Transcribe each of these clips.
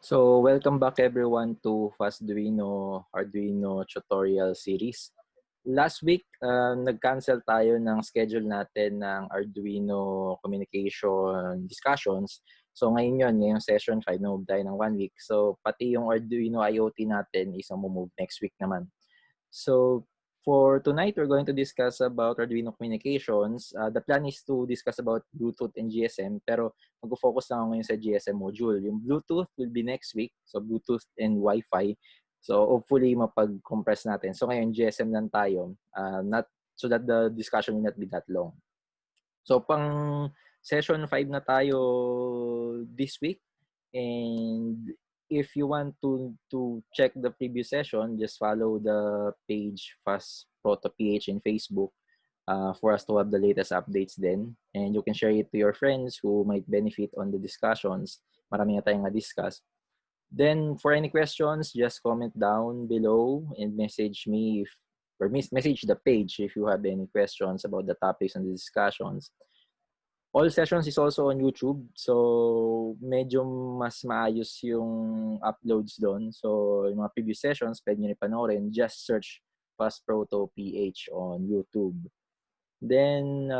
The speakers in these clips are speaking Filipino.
So, welcome back everyone to Arduino tutorial series. Last week, nag-cancel tayo ng schedule natin ng Arduino communication discussions. So, ngayong session 5, na-move tayo ng 1 week. So, pati yung Arduino IoT natin is move next week naman. So, for tonight, we're going to discuss about Arduino communications. The plan is to discuss about Bluetooth and GSM, pero mag-focus lang ako ngayon sa GSM module. Yung Bluetooth will be next week, so Bluetooth and Wi-Fi. So, hopefully, mapag-compress natin. So, ngayon, GSM lang tayo, not so that the discussion will not be that long. So, pang session 5 na tayo this week. And if you want to check the previous session, just follow the page Fast Proto PH in Facebook for us to have the latest updates then. And you can share it to your friends who might benefit on the discussions. Marami na tayong na-discuss. Then, for any questions, just comment down below and message me or message the page if you have any questions about the topics and the discussions. All sessions is also on YouTube. So, medyo mas maayos yung uploads doon. So, yung mga previous sessions, pwede nyo rin panoorin. Just search Fast Proto PH on YouTube. Then,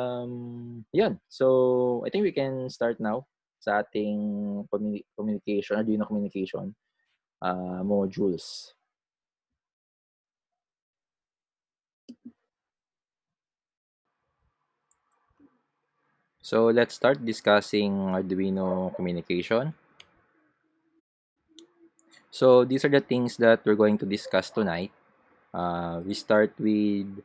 yun. So, I think we can start now sa ating communication, Arduino communication modules. So, let's start discussing Arduino communication. So, these are the things that we're going to discuss tonight. We start with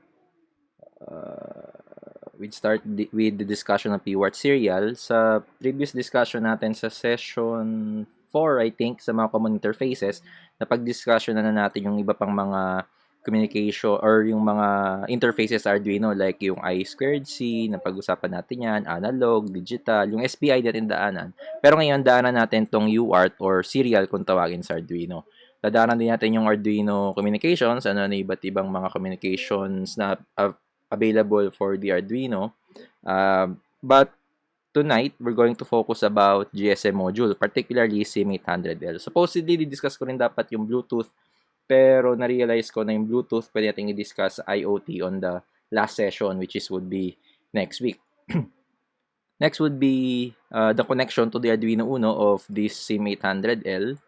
the discussion of UART serial. Sa previous discussion natin sa session 4, I think, sa mga common interfaces, napag-discussion na natin yung iba pang mga communication or yung mga interfaces sa Arduino like yung I2C, napag-usapan natin yan, analog, digital, yung SPI natin daanan. Pero ngayon, daanan natin tong UART or serial kung tawagin sa Arduino. Dadaanan din natin yung Arduino communications, ano na iba't ibang mga communications na available for the Arduino. But tonight, we're going to focus about GSM module, particularly SIM800L. Supposedly, di-discuss ko rin dapat yung Bluetooth, pero na-realize ko na yung Bluetooth pwede natin i-discuss IoT on the last session, which would be next week. Next would be the connection to the Arduino Uno of this SIM800L.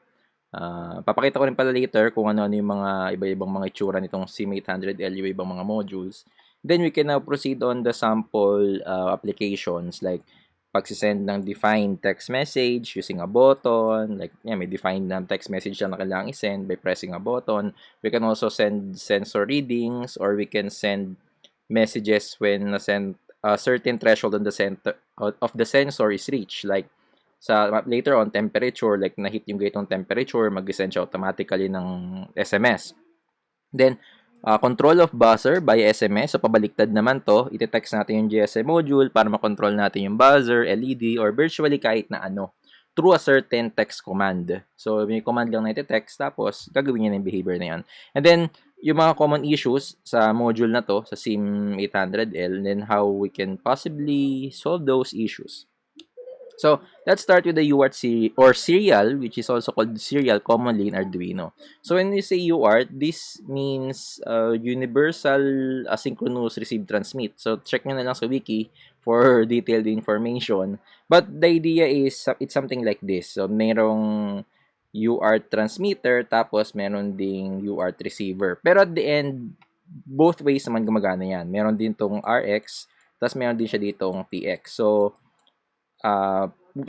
Papakita ko rin pala later kung ano yung mga iba-ibang mga itsura nitong SIM800L, yung ibang mga modules. Then we can now proceed on the sample applications like pagsisend ng defined text message using a button. Like, may defined na text message na kailangan i-send by pressing a button. We can also send sensor readings or we can send messages when a certain threshold on the center of the sensor is reached. Like, later on, temperature, like na-hit yung ganitong temperature, mag-send siya automatically ng SMS. Then, control of buzzer by SMS. So, pabaliktad naman to. Ite-text natin yung GSM module para makontrol natin yung buzzer, LED, or virtually kahit na ano through a certain text command. So, may command lang na ite-text, tapos gagawin niya na yung behavior na yan. And then, yung mga common issues sa module na to, sa SIM800L, and then how we can possibly solve those issues. So, let's start with the UART serial, which is also called serial commonly in Arduino. So, when we say UART, this means Universal Asynchronous Receive Transmit. So, check nyo na lang sa wiki for detailed information. But the idea is, it's something like this. So, merong UART transmitter, tapos meron ding UART receiver. Pero at the end, both ways naman gumagana yan. Meron din tong RX, tapos meron din siya ditong TX. So,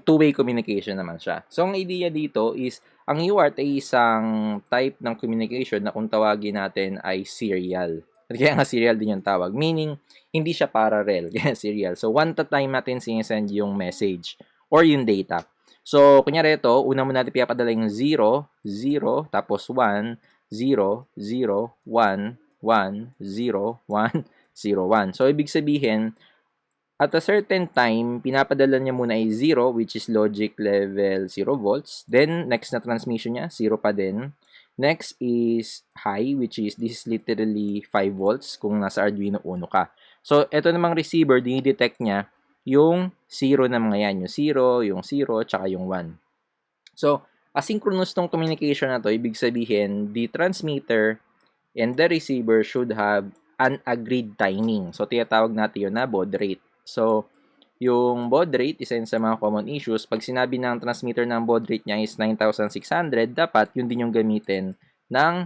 two-way communication naman siya. So, ang idea dito is, ang UART ay isang type ng communication na kung tawagin natin ay serial. Kaya nga serial din yung tawag. Meaning, hindi siya parallel. Kaya serial. So, one at a time natin sinesend yung message or yung data. So, kunyari ito, una mo natin pinapadala yung 0, 0, tapos 1, 0, 0, 1, 1, 0, 1, 0, 1. So, ibig sabihin, at a certain time, pinapadala niya muna ay 0, which is logic level 0 volts. Then, next na transmission niya, 0 pa din. Next is high, which is, this is literally 5 volts kung nasa Arduino Uno ka. So, ito namang receiver, dinidetect niya yung 0 na mga yan. Yung 0, tsaka yung 1. So, Asynchronous tong communication na to, ibig sabihin, the transmitter and the receiver should have an agreed timing. So, tinatawag natin yun na baud rate. So, yung baud rate, isa yun sa mga common issues. Pag sinabi ng transmitter ng baud rate niya is 9,600, dapat yun din yung gamitin ng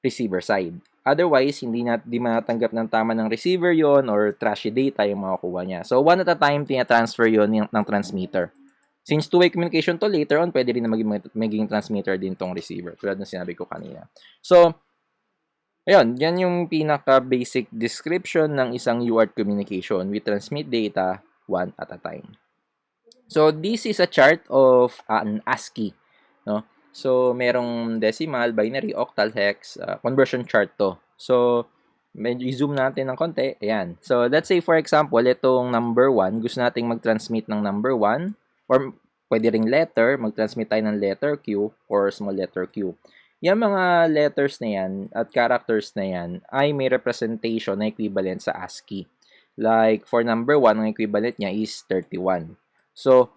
receiver side. Otherwise, di matatanggap ng tama ng receiver yon or trashy data yung makukuha niya. So, one at a time, tina-transfer yon ng transmitter. Since two-way communication to, later on, pwede rin na maging transmitter din tong receiver. Tulad ng sinabi ko kanina. So, ayun, yan yung pinaka-basic description ng isang UART communication. We transmit data one at a time. So, this is a chart of an ASCII. No? So, merong decimal, binary, octal, hex, conversion chart to. So, medyo i-zoom natin ng konti. Ayan. So, let's say for example, itong number 1, gusto nating mag-transmit ng number 1 or pwede ring letter, mag-transmit tayo ng letter Q or small letter Q. Yung mga letters na yan at characters na yan ay may representation na equivalent sa ASCII. Like, for number 1, ang equivalent niya is 31. So,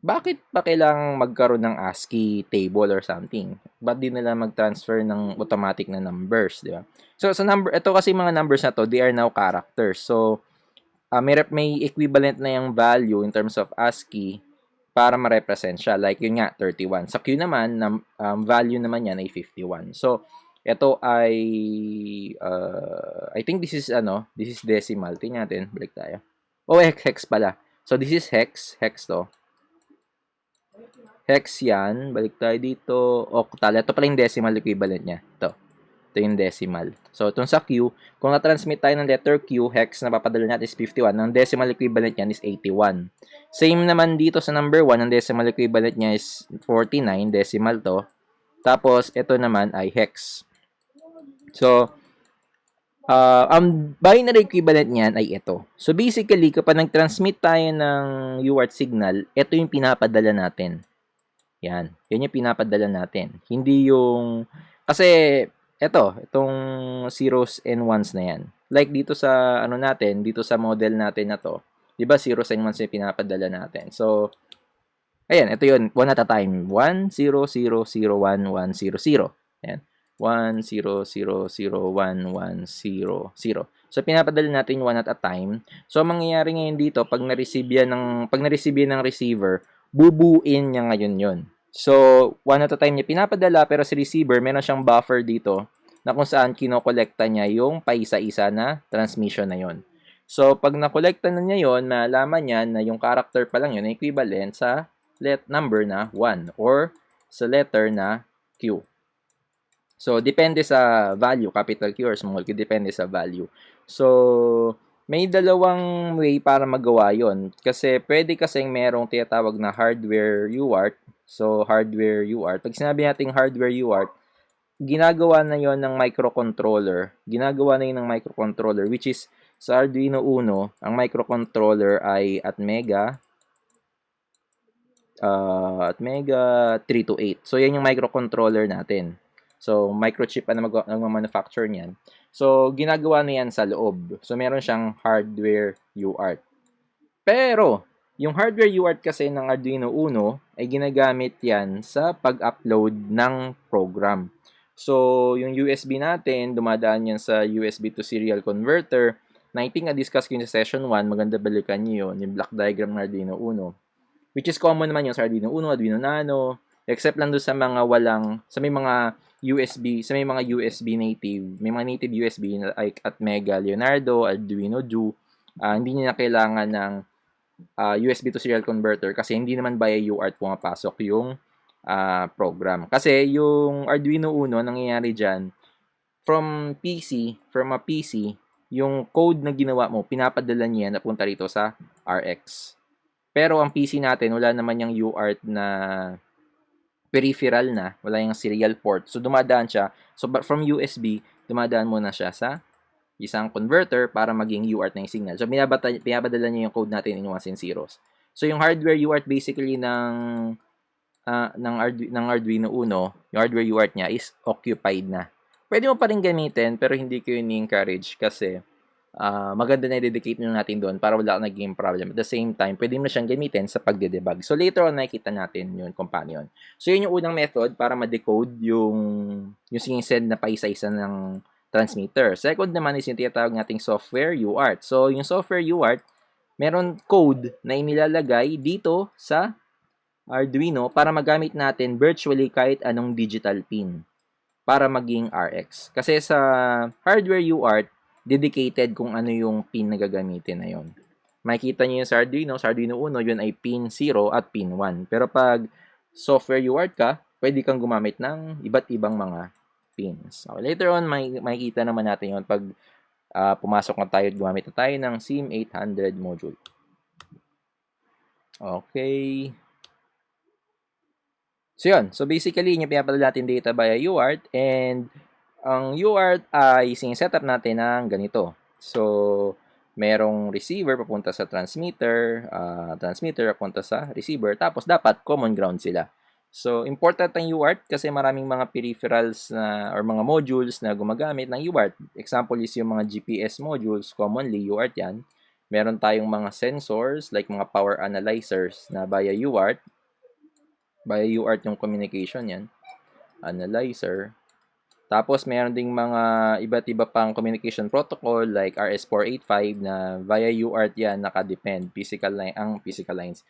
bakit pa kailangang magkaroon ng ASCII table or something? Ba't di nila mag-transfer ng automatic na numbers, di ba? So, sa number, ito kasi mga numbers na to, they are now characters. So, may equivalent na yung value in terms of ASCII para ma-represent siya. Like, yun nga, 31. Sa Q naman, value naman yan ay 51. So, ito ay, I think this is decimal. Tingnan natin, balik tayo. Oh, hex pala. So, this is hex to. Hex yan. Balik tayo dito. Octal. Ito pala yung decimal equivalent niya. Ito yung decimal. So, itong sa Q, kung na-transmit tayo ng letter Q, hex na papadala natin is 51. Ang decimal equivalent niyan is 81. Same naman dito sa number 1, ang decimal equivalent niya is 49, decimal to. Tapos, ito naman ay hex. So, ang binary equivalent niyan ay ito. So, basically, kapag nag-transmit tayo ng UART signal, ito yung pinapadala natin. Yan. Yan yung pinapadala natin. Hindi yung... Kasi, itong zeros and ones na yan. Like dito sa, dito sa model natin na to. Diba, zeros and ones yung pinapadala natin. So, ayan, ito yun. One at a time. 1, 0, 0, 0, 1, 1, 0, 0. Ayan. 1, 0, 0, 0, 1, 1, 0, 0. So, pinapadala natin one at a time. So, mangyayari ngayon dito, pag na-receive yan ng receiver, bubuin niya ngayon yun. So, one at a time niya pinapadala, pero si receiver, meron siyang buffer dito na kung saan kinokolekta niya yung paisa-isa na transmission na yon. So, pag nakolekta na niya yon, malaman niya na yung character pa lang yun ay equivalent sa number na 1 or sa letter na Q. So, depende sa value, capital Q or small Q, depende sa value. So, may dalawang way para magawa yon. Kasi pwede kasing merong tinatawag na hardware UART. So, hardware UART. Pag sinabi natin hardware UART, ginagawa na yon ng microcontroller. Which is sa Arduino Uno, ang microcontroller ay Atmega 328. So, yan yung microcontroller natin. So, microchip na mag-manufacture niyan. So, ginagawa na yan sa loob. So, meron siyang hardware UART. Pero, yung hardware UART kasi ng Arduino Uno ay ginagamit yan sa pag-upload ng program. So, yung USB natin, dumadaan yan sa USB to serial converter. Na I think na-discuss ko yung sa session 1, maganda balikan nyo yun, yung block diagram ng Arduino Uno. Which is common naman yung sa Arduino Uno, Arduino Nano, except lang doon sa mga may mga USB native, may mga native USB like Atmega Leonardo, Arduino Du, hindi niya kailangan ng USB to serial converter kasi hindi naman via UART pumapasok yung program. Kasi yung Arduino Uno, nangyayari dyan, from a PC, yung code na ginawa mo, pinapadala niya napunta rito sa RX. Pero ang PC natin, wala naman yung UART na peripheral na, wala yung serial port. So, dumadaan siya. So, from USB, dumadaan muna siya sa isang converter para maging UART na yung signal. So, pinabadala niya yung code natin in ones and zeros. So, yung hardware UART basically ng Arduino Uno, yung hardware UART niya is occupied na. Pwede mo pa rin gamitin, pero hindi ko yun encourage kasi maganda na i-dedicate nyo natin doon para wala naging problem. At the same time, pwede mo na siyang gamitin sa pagde-debug. So, later on, nakikita natin yun kung paano yun. So, yun yung unang method para ma-decode yung sinisend na paisa-isa ng transmitter. Second naman is yung tinatawag nating software UART. So, yung software UART, meron code na inilalagay dito sa Arduino para magamit natin virtually kahit anong digital pin para maging RX. Kasi sa hardware UART, dedicated kung ano yung pin na gagamitin na yon. Makikita nyo yung sa Arduino Uno, yun ay pin 0 at pin 1. Pero pag software UART ka, pwede kang gumamit ng iba't ibang mga pins. Okay, later on, makikita naman natin yun pag pumasok na tayo at gumamit na tayo ng SIM800 module. Okay. So, yun. So, basically, yung pinapadala natin data via UART, and ang UART ay siniset up natin ng ganito. So, merong receiver papunta sa transmitter, transmitter papunta sa receiver, tapos dapat common ground sila. So, important ang UART kasi maraming mga peripherals na or mga modules na gumagamit ng UART. Example is yung mga GPS modules, commonly UART yan. Meron tayong mga sensors like mga power analyzers na via UART. Via UART yung communication yan. Analyzer. Tapos, meron ding mga iba't iba pang communication protocol like RS485 na via UART yan, nakadepend. Physical lines.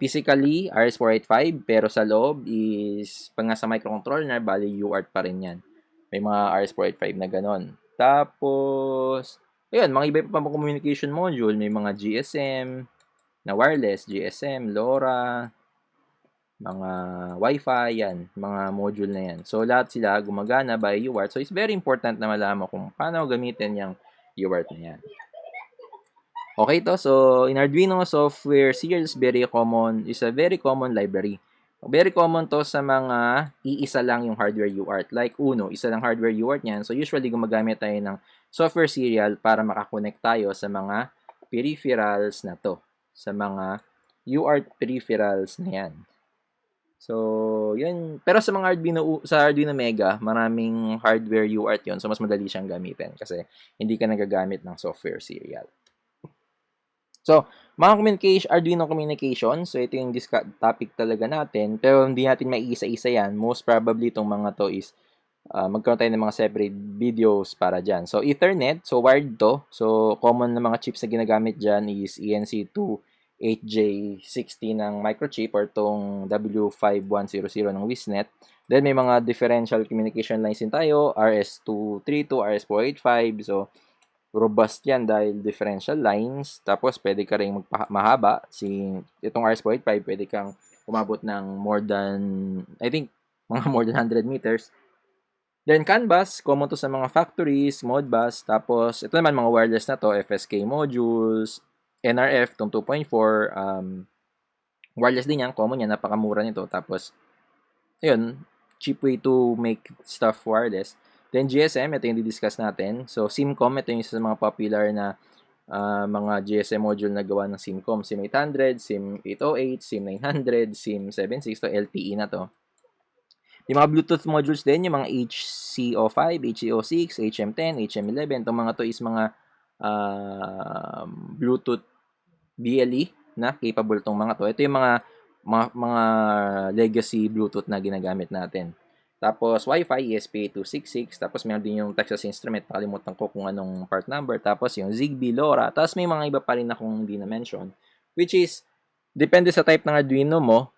Physically, RS485, pero sa loob is, pag nasa microcontroller, bali UART pa rin yan. May mga RS485 na ganon. Tapos, ayun, mga iba pa pang communication module. May mga GSM na wireless, GSM, LoRa, mga Wi-Fi, yan, mga module na yan. So, lahat sila gumagana by UART. So, it's very important na malaman kung paano gamitin yung UART na yan. Okay to. So, in Arduino software serial is a very common library. Very common to sa mga iisa lang yung hardware UART. Like Uno, isa lang hardware UART niyan. So, usually gumagamit tayo ng software serial para makakonect tayo sa mga peripherals na to. Sa mga UART peripherals na yan. So, yun. Pero sa mga Arduino Mega, maraming hardware UART yun. So, mas madali siyang gamitin kasi hindi ka nagagamit ng software serial. So, mga Arduino communication. So, ito yung topic talaga natin. Pero hindi natin maiisa-isa yan. Most probably, itong mga to is magkaroon tayo ng mga separate videos para dyan. So, Ethernet. So, wired to. So, common na mga chips na ginagamit dyan is ENC2 8J60 ng microchip or tong W5100 ng Wisnet. Then may mga differential communication lines din tayo, RS232, RS485. So robust yan dahil differential lines. Tapos pwede ka rin mahaba. Itong RS485 pwede kang umabot ng more than, I think, mga more than 100 meters. Then CAN bus, common to sa mga factories, Modbus. Tapos ito naman mga wireless na to, FSK modules, NRF, tong 2.4, wireless din yan, common yan, napakamura nito. Tapos, ayun, cheap way to make stuff wireless. Then GSM, ito yung di-discuss natin. So, SIMCOM, ito yung isa sa mga popular na mga GSM module na gawa ng SIMCOM. SIM800, SIM808, SIM900, SIM76, to LTE na to. Yung mga Bluetooth modules din, yung mga HC05, HC06, HM10, HM11, itong mga to is mga Bluetooth BLE na capable tong mga to. Ito yung mga legacy Bluetooth na ginagamit natin. Tapos Wi-Fi ESP8266, tapos meron din yung Texas Instrument, nakalimutan ko kung anong part number. Tapos yung Zigbee, LoRa, tapos may mga iba pa rin akong hindi na mention, which is depende sa type ng Arduino mo,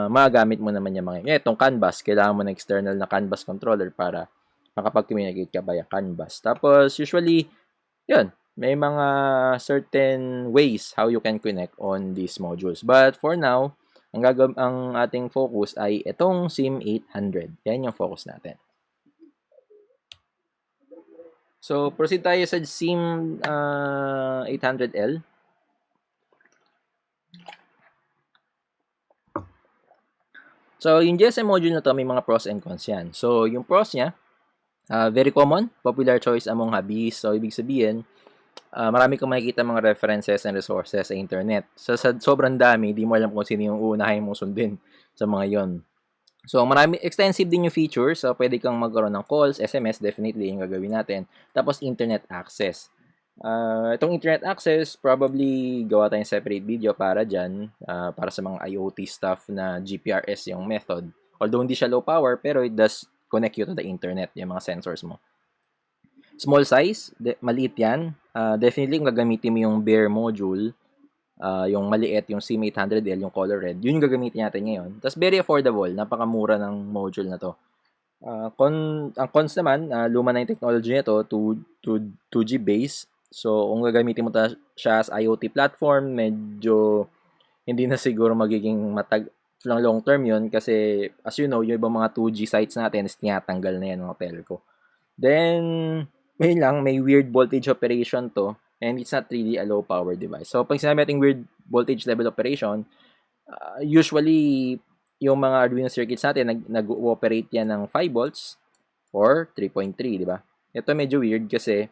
magagamit mo naman yung mga itong CAN bus, kailangan mo ng external na CAN bus controller para makapag-communicate ka via CAN bus. Tapos usually yun, may mga certain ways how you can connect on these modules. But for now, ang ating focus ay itong SIM800. Yan yung focus natin. So, proceed tayo sa SIM800L. So, yung GSM module na to, may mga pros and cons yan. So, yung pros niya, very common, popular choice among hobbies. So, ibig sabihin, marami kang makikita mga references and resources sa internet. So, sa sobrang dami, di mo alam kung sino yung uunahin mong sundin sa mga yon. So, marami extensive din yung features. So, pwede kang magkaroon ng calls, SMS, definitely yung gagawin natin. Tapos, internet access. Itong internet access, probably gawa tayong separate video para dyan, para sa mga IoT stuff na GPRS yung method. Although, hindi siya low power, pero it does connect you to the internet, yung mga sensors mo. Small size, maliit yan. Definitely, kung gagamitin mo yung bare module, yung maliit, yung SIM800L, yung color red, yun yung gagamitin natin ngayon. Tapos very affordable, napakamura ng module na to. Ang cons naman, luma na yung technology nito, 2G base. So, kung gagamitin mo siya as IoT platform, medyo hindi na siguro magiging lang long term yun kasi as you know, yung ibang mga 2G sites natin is tinatanggal na yan ng telco. Then, may weird voltage operation to and it's not really a low power device. So, pag sinabi natin weird voltage level operation, usually, yung mga Arduino circuits natin, nag-ooperate yan ng 5 volts or 3.3, di ba? Ito medyo weird kasi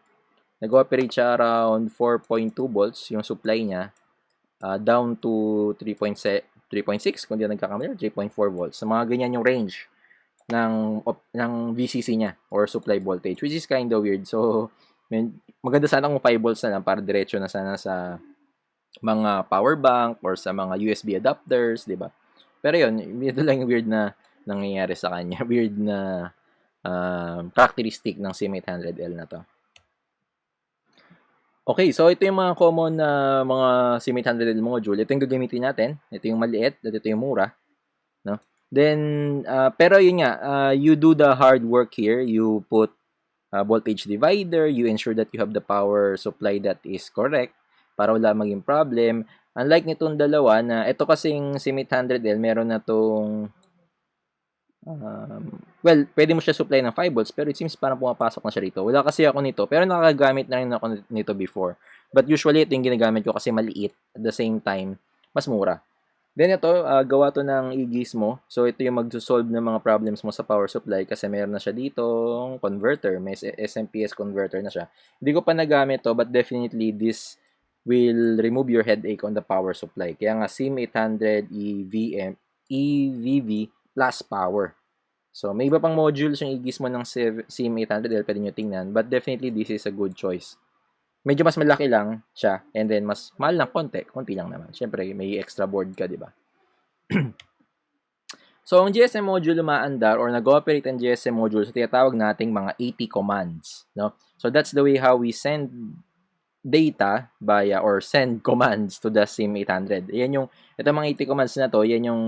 nag-ooperate siya around 4.2 volts yung supply niya down to 3.6 kung di nagkakamali, 3.4 volts. So, mga ganyan yung range ng VCC niya or supply voltage, which is kind of weird. So, maganda sana kung 5 volts na lang para diretso na sana sa mga power bank or sa mga USB adapters, di ba? Pero yun, ito lang yung weird na nangyayari sa kanya. Weird na characteristic ng SIM800L na to. Okay, so ito yung mga common na mga SIM800L module. Ito yung gagamitin natin. Ito yung maliit at ito yung mura. No? Then, pero yun nga, you do the hard work here. You put voltage divider, you ensure that you have the power supply that is correct para wala maging problem. Unlike nitong dalawa na ito kasing SIM800L, meron na tong well, pwede mo siya supply ng 5 volts pero it seems parang pumapasok na siya rito. Wala kasi ako nito pero nakagamit na rin ako nito before. But usually ito yung ginagamit ko kasi maliit at the same time mas mura. Then ito, gawa to ng eGizmo. So ito yung mag-solve ng mga problems mo sa power supply kasi meron na siya dito converter, may SMPS converter na siya. Hindi ko pa nagamit to but definitely this will remove your headache on the power supply. Kaya nga SIM800 EVV plus power. So may iba pang modules yung eGizmo ng SIM800L, pwede nyo tingnan, but definitely this is a good choice. Medyo mas malaki lang siya and then mas mahal lang konti lang naman. Syempre may extra board ka, di ba? So ang GSM module umaandar or nag-ooperate ang GSM module sa tinatawag nating mga 80 commands, no? So that's the way how we send data via or send commands to the SIM800. Yan yung itong mga 80 commands na to, yan yung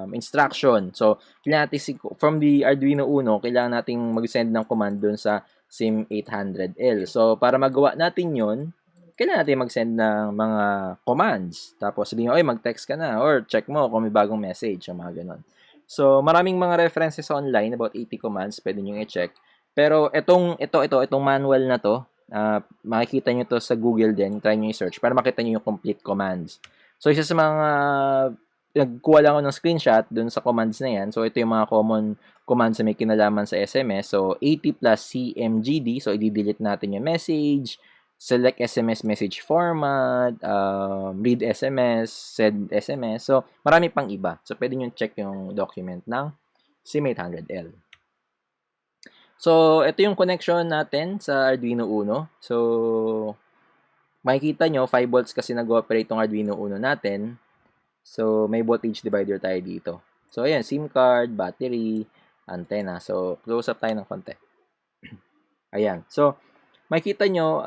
instruction. So, kailangan natin from the Arduino Uno, kailangan nating mag-send ng command dun sa SIM800L. So, para magawa natin yon, kailangan natin mag-send ng mga commands. Tapos sabihin, oy, mag-text ka na or check mo kung may bagong message o mga ganun. So, maraming mga references online about 80 commands, pwede nyo i-check. Pero itong manual na to, makikita nyo to sa Google din, try nyo i-search para makita nyo yung complete commands. So, isa sa mga nagkuha lang ako ng screenshot dun sa commands na yan. So, ito yung mga common commands na may kinalaman sa SMS. So, 80 plus CMGD. So, i-delete natin yung message, select SMS message format, read SMS, send SMS. So, marami pang iba. So, pwede nyo check yung document ng SIM800L. So, ito yung connection natin sa Arduino Uno. So, makikita nyo, 5 volts kasi nag-ooperate yung Arduino Uno natin. So, may voltage divider tayo dito. So, ayan, SIM card, battery, antenna. So, close up tayo ng konti. Ayan. So, makikita nyo,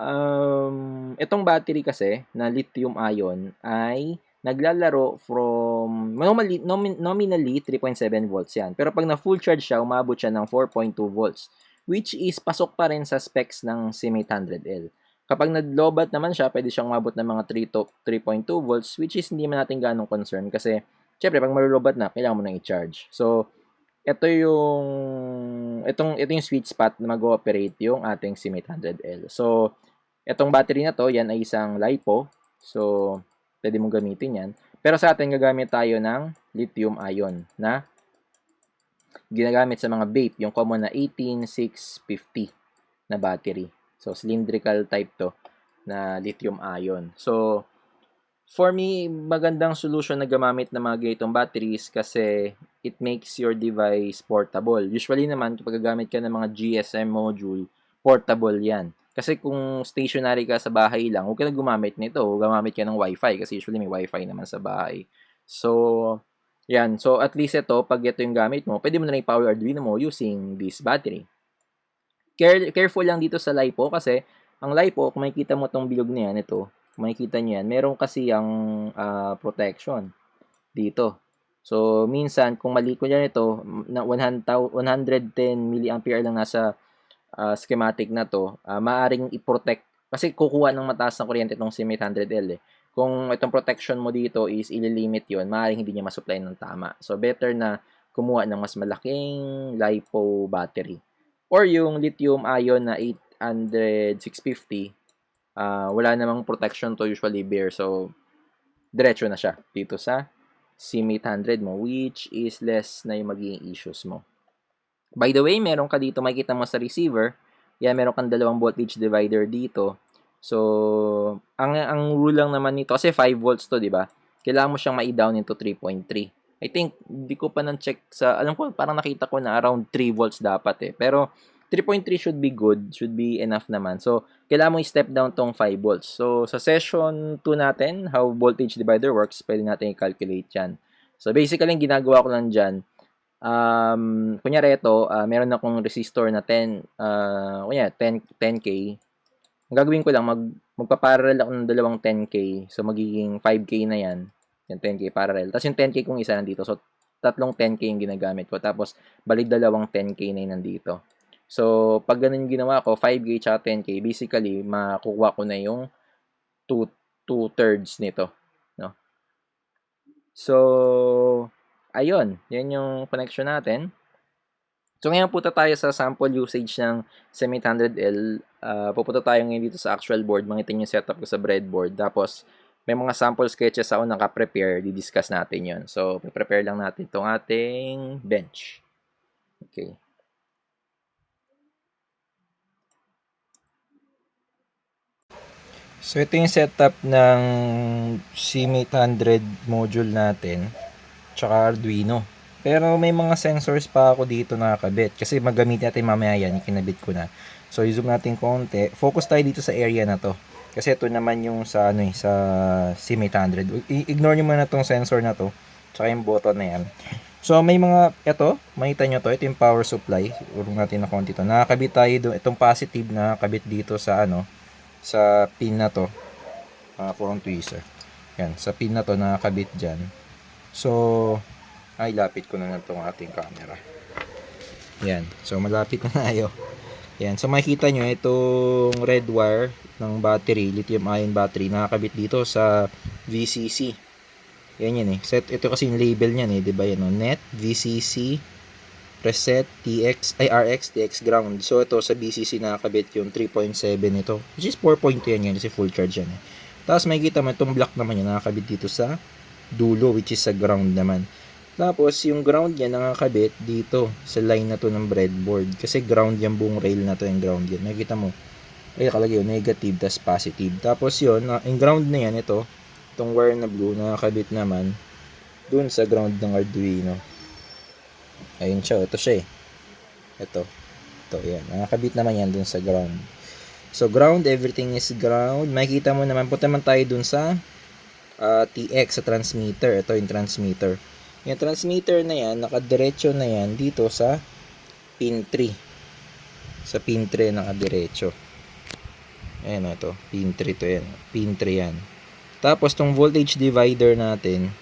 itong battery kasi na lithium-ion ay naglalaro from, nominally 3.7 volts yan. Pero pag na full charge siya, umabot siya ng 4.2 volts. Which is pasok pa rin sa specs ng SIM800L. Kapag naglobat naman siya, pwede siyang umabot ng mga 3.2 volts, which is hindi man natin ganong concern kasi, syempre, pag malulobat na, kailangan mo nang i-charge. So, ito yung sweet spot na mag-ooperate yung ating SIM800L. So, itong battery na to, yan ay isang LiPo. So, pwede mong gamitin yan. Pero sa atin, gagamit tayo ng lithium-ion na ginagamit sa mga vape, yung common na 18650 na battery. So, cylindrical type to na lithium-ion. So, For me, magandang solution na gumamit ng mga ganitong batteries kasi it makes your device portable. Usually naman, kapag gagamit ka ng mga GSM module, portable yan. Kasi kung stationary ka sa bahay lang, huwag ka na gumamit nito. Gumamit ka ng Wi-Fi kasi usually may Wi-Fi naman sa bahay. So, yan. So, at least ito, pag ito yung gamit mo, pwede mo na rin power Arduino mo using this battery. Careful lang dito sa LiPo kasi ang LiPo, kung makikita mo tong bilog na yan, ito, kung makikita nyo yan, meron kasi ang protection dito. So, minsan, kung mali ko yan ito, na 110 milliampere lang nasa schematic na to, maaring i-protect, kasi kukuha ng mataas na kuryente itong CM800L eh. Kung itong protection mo dito is ililimit yon, maaring hindi niya masupply ng tama. So, better na kumuha ng mas malaking LiPo battery. Or yung lithium ion na 800, 650, wala namang protection to usually bear. So, diretso na siya dito sa CM800 mo, which is less na yung magiging issues mo. By the way, meron ka dito, makikita mo sa receiver, yan, meron kang dalawang voltage divider dito. So, ang rule lang naman nito, kasi 5 volts to, di ba? Kailangan mo siyang ma-down into 3.3. I think, di ko pa nang-check sa, alam ko, parang nakita ko na around 3 volts dapat eh. Pero, 3.3 should be good, should be enough naman. So, kailangan mo i-step down tong 5 volts. So, sa session 2 natin, how voltage divider works, pwede natin i-calculate yan. So, basically, ang ginagawa ko lang dyan, kunyari ito, meron akong resistor na 10K. Ang gagawin ko lang, magpa-parallel ako ng dalawang 10K. So, magiging 5K na yan. Yung 10K parallel. Tapos yung 10K kung isa nandito. So, tatlong 10K yung ginagamit ko. Tapos, balik dalawang 10K na yung nandito. So, pag ganun yung ginawa ko, 5K tsaka 10K, basically, makukuha ko na yung 2/3 nito. No? So, ayun. Yan yung connection natin. So, ngayon punta tayo sa sample usage ng CM800L. Pupunta tayo ngayon dito sa actual board. Makita yung setup ko sa breadboard. Tapos, may mga sample sketches ako naka-prepare. Di-discuss natin yon. So, prepare lang natin itong ating bench. Okay. So, ito yung setup ng CM800 module natin. Tsaka Arduino. Pero may mga sensors pa ako dito nakakabit. Kasi magamit natin mamaya yan, kinabit ko na. So, i-zoom natin konti. Focus tayo dito sa area na to. Kasi ito naman yung sa, sa CM800. Ignore nyo muna tong sensor na to. Tsaka yung button na yan. So, may mga, ito, makita nyo to. Ito yung power supply. Urong natin na konti to. Nakakabit tayo doon. Itong positive na nakakabit dito sa, sa pin na to. Kurang tweezer. Yan, sa pin na to nakakabit dyan. So, ay lapit ko na itong ating camera. Yan. So, malapit na tayo. Yan. So, makikita nyo itong red wire ng battery, lithium ion battery, nakakabit dito sa VCC. Yan yan eh. Set, ito kasi yung label niyan eh. Diba yan o? Net, VCC, reset, TX, ay RX, TX ground. So, ito sa VCC nakakabit yung 3.7 ito. Which is 4.2 yan kasi full charge yan eh. Tapos, makikita mo itong block naman yan nakakabit dito sa dulo, which is sa ground naman. Tapos, yung ground niya nakakabit dito sa line na to ng breadboard. Kasi ground yung buong rail na to, yung ground yan. Nakikita mo, ay nakalagay yun, negative, tas positive. Tapos yun, yung ground na yan, ito, itong wire na blue, nakakabit naman dun sa ground ng Arduino. Ayun siya, ito siya eh. Ito, yan. Nakakabit naman yan dun sa ground. So, ground, everything is ground. Makikita mo naman, punta naman tayo dun sa TX, sa transmitter. Ito yung transmitter. Yung transmitter na yan, nakadiretso na yan dito sa pin 3. Sa pin 3 nakadiretso. Ayan o, ito. Pin 3 to yan. Pin 3 yan. Tapos, tong voltage divider natin,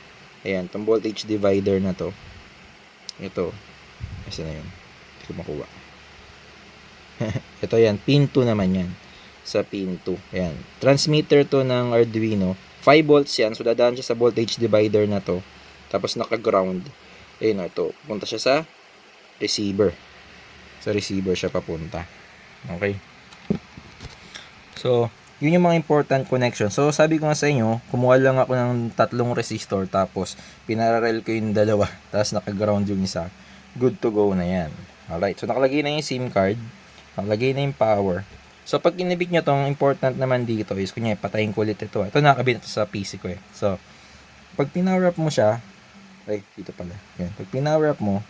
ayan, tong voltage divider na to, ito, isa na yun. Hindi ko makuha. Ito yan, pin 2 naman yan. Sa pin 2. Ayan. Transmitter to ng Arduino. 5 volts yan. So, dadaan siya sa voltage divider na to. Tapos naka-ground. Ayun na ito. Punta siya sa receiver. Sa receiver siya papunta. Okay. So, yun yung mga important connection. So, sabi ko nga sa inyo, kumuha lang ako ng 3 resistor. Tapos, pinararel ko yung dalawa. Tapos, naka-ground yung isa. Good to go na yan. Alright. So, nakalagay na yung SIM card. Nakalagay na yung power. So, pag kinabit nyo tong important naman dito is, kunya, patayin ko ulit ito. Ito nakakabit ito sa PC ko eh. So, pag pinower up mo siya, ay, dito pala. Yan. Pag pinower up mo,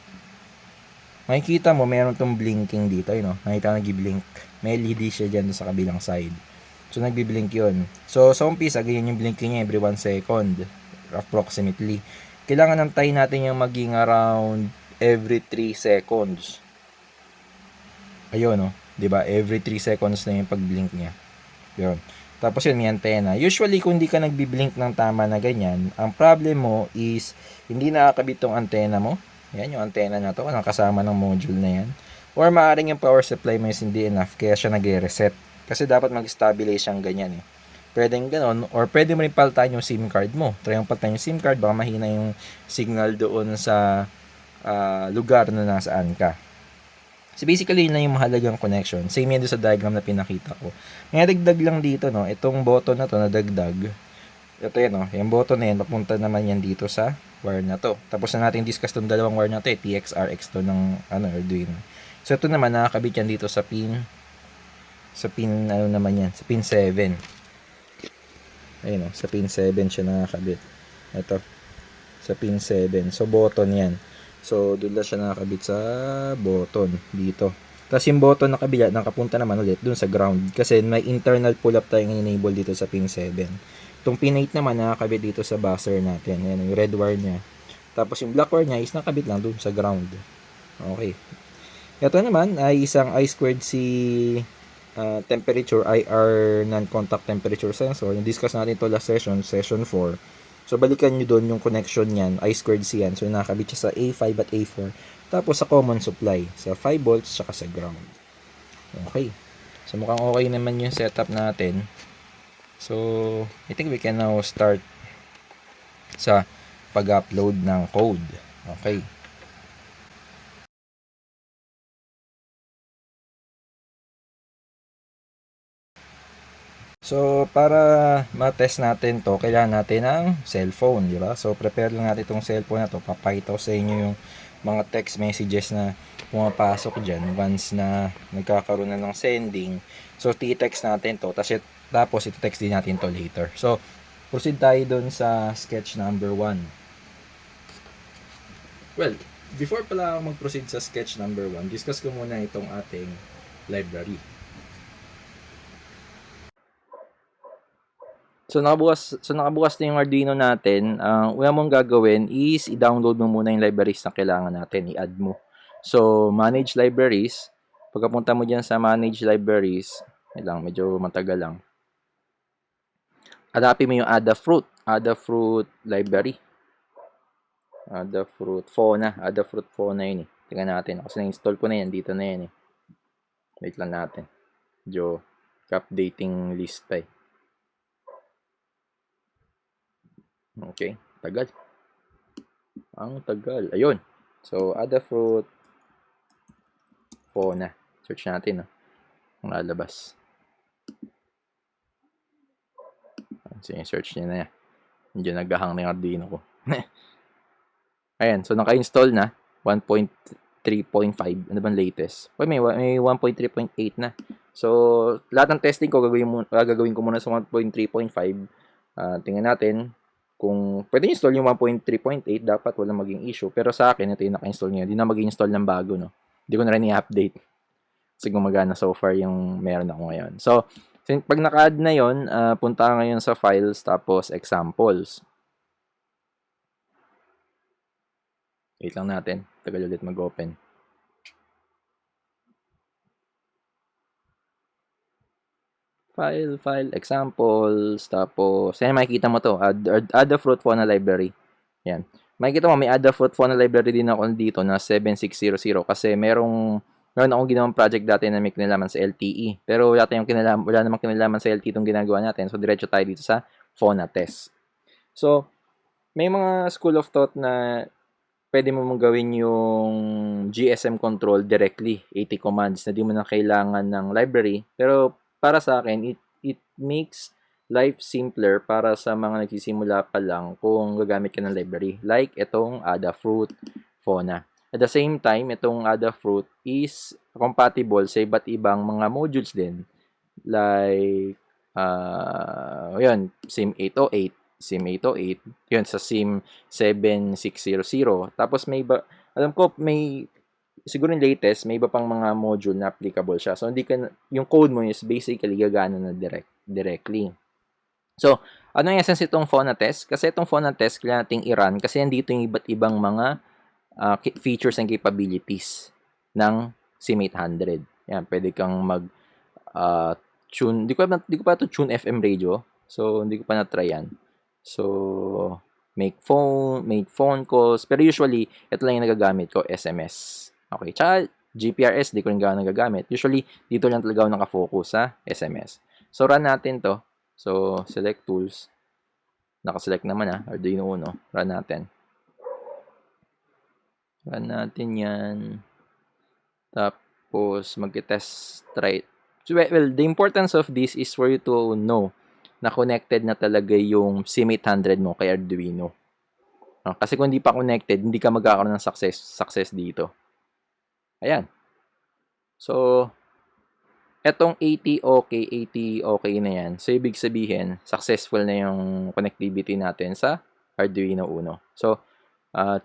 makikita mo, meron tong blinking dito, you know, nakita nag-blink. May LED siya dyan sa kabilang side. So, nagbi-blink yun. So, sa umpisa, ganyan yung blinking niya every 1 second, approximately. Kailangan antayin natin yung maging around every 3 seconds. Ayun, no? 'Di ba? Every 3 seconds na yung pag-blink niya. Yun. Tapos yun, may antena. Usually, kung hindi ka nagbi-blink ng tama na ganyan, ang problem mo is, hindi nakakabit tong antena mo. Yan, yung antena na to, ang kasama ng module na yan. Or maaaring yung power supply mo is hindi enough, kaya siya nag-reset. Kasi dapat mag-stabilize siyang ganyan eh. Pwedeng ganon, or pwede mo rin palitan yung SIM card mo. Try yung palitan yung SIM card, baka mahina yung signal doon sa lugar na nasaan ka. So basically, yun lang yung mahalagang connection. Same yan doon sa diagram na pinakita ko. May dagdag lang dito, no? Itong button na to, na dagdag. Ito yan, no? Yung button na yan, papunta naman yan dito sa wire na to. Tapos na natin discuss tong dalawang wire na to, TXRX to ng Arduino. So ito naman, nakakabit yan dito sa pin, ano naman yan, sa pin 7. Ayun, no? Sa pin 7 siya nakakabit. Ito, sa pin 7. So button yan. So, doon lang siya nakakabit sa button dito. Tapos yung button na kabila, nakapunta naman ulit doon sa ground. Kasi may internal pull-up tayong enable dito sa pin 7. Itong pin 8 naman, nakakabit dito sa buzzer natin. Ayan, yung red wire niya. Tapos yung black wire niya is nakabit lang doon sa ground. Okay. Ito naman ay isang I2C temperature IR non-contact temperature sensor. Yung discuss natin ito last session, session 4. So, balikan nyo doon yung connection niyan, I2C yan. So, nakakabit siya sa A5 at A4. Tapos, sa common supply, sa 5 volts, saka sa ground. Okay. So, mukhang okay naman yung setup natin. So, I think we can now start sa pag-upload ng code. Okay. So, para ma-test natin to, kailangan natin ng cellphone, di ba? So, prepare lang natin itong cellphone na to. Papakita ko sa inyo yung mga text messages na pumapasok dyan once na nagkakaroon na ng sending. So, t-text natin to. Tapos, iti-text din natin to later. So, proceed tayo dun sa sketch number 1. Well, before pala ako mag-proceed sa sketch number 1, discuss ko muna itong ating library. So nakabukas na yung Arduino natin. Ang una mong gagawin is i-download mo muna yung libraries na kailangan natin, i-add mo. So, manage libraries. Pagkapunta mo diyan sa manage libraries, medyo matagal lang. Hanapin mo yung Adafruit library. Adafruit Fauna yun eh. Tingnan natin. Kasi na-install ko na yan. Dito na yan eh. Wait lang natin. Medyo updating list pa eh. Okay, tagal. Ang tagal. Ayun. So, Adafruit Fauna. Search natin, no? Ang lalabas. So, yung search niya na yan. Medyo naghahang na yung Arduino ko. Ayan. So, naka-install na. 1.3.5. Ano bang latest? May 1.3.8 na. So, lahat ng testing ko, gagawin ko muna sa 1.3.5. Tingnan natin kung pwede install yung 1.3.8, dapat walang maging issue. Pero sa akin, ito yung naka-install ngayon. Hindi na mag-install ng bago, no? Hindi ko na rin i-update. Kasi gumagana so far yung meron ako ngayon. So, pag naka-add na yon, punta ka ngayon sa files, tapos examples. Wait lang natin. Tagal ulit mag-open. File, examples, tapos, yan, makikita mo to, Adafruit Fauna library. Yan. Makikita mo, may Adafruit Fauna library din ako dito na 7600 kasi meron akong ginawang project dati na may kinalaman sa LTE. Pero wala namang kinalaman sa LTE itong ginagawa natin. So, diretso tayo dito sa Fauna test. So, may mga school of thought na pwede mo mong gawin yung GSM control directly, 80 commands, na di mo na kailangan ng library. Pero para sa akin, it makes life simpler para sa mga nagsisimula pa lang kung gagamit ka ng library. Like itong Adafruit Fauna. At the same time, itong Adafruit is compatible sa iba't ibang mga modules din. like, yun, SIM 808, SIM 808, yun, sa SIM 7600. Tapos may iba, alam ko, may, siguro yung latest, may iba pang mga module na applicable siya. So, hindi ka, yung code mo is basically gagana na directly. So, ano yung essence itong Fauna test? Kasi itong Fauna test, kailangan nating i-run kasi nandito yung iba't ibang mga features and capabilities ng SIM800. Yan, pwede kang mag tune, di ko pa to tune FM radio. So, hindi ko pa na-try yan. So, make phone calls. Pero usually, ito lang yung nagagamit ko, SMS. Okay. Tsaka, GPRS, di ko rin gano'n nagagamit. Usually, dito lang talaga ako nakafocus sa SMS. So, run natin to. So, select tools. Nakaselect naman Arduino Uno. Run natin. Run natin yan. Tapos, mag-test try. So, well, the importance of this is for you to know na connected na talaga yung SIM800 mo kay Arduino. Kasi kung hindi pa connected, hindi ka magkakaroon ng success dito. Ayan. So, etong 80 okay na yan. So, ibig sabihin, successful na yung connectivity natin sa Arduino Uno. So,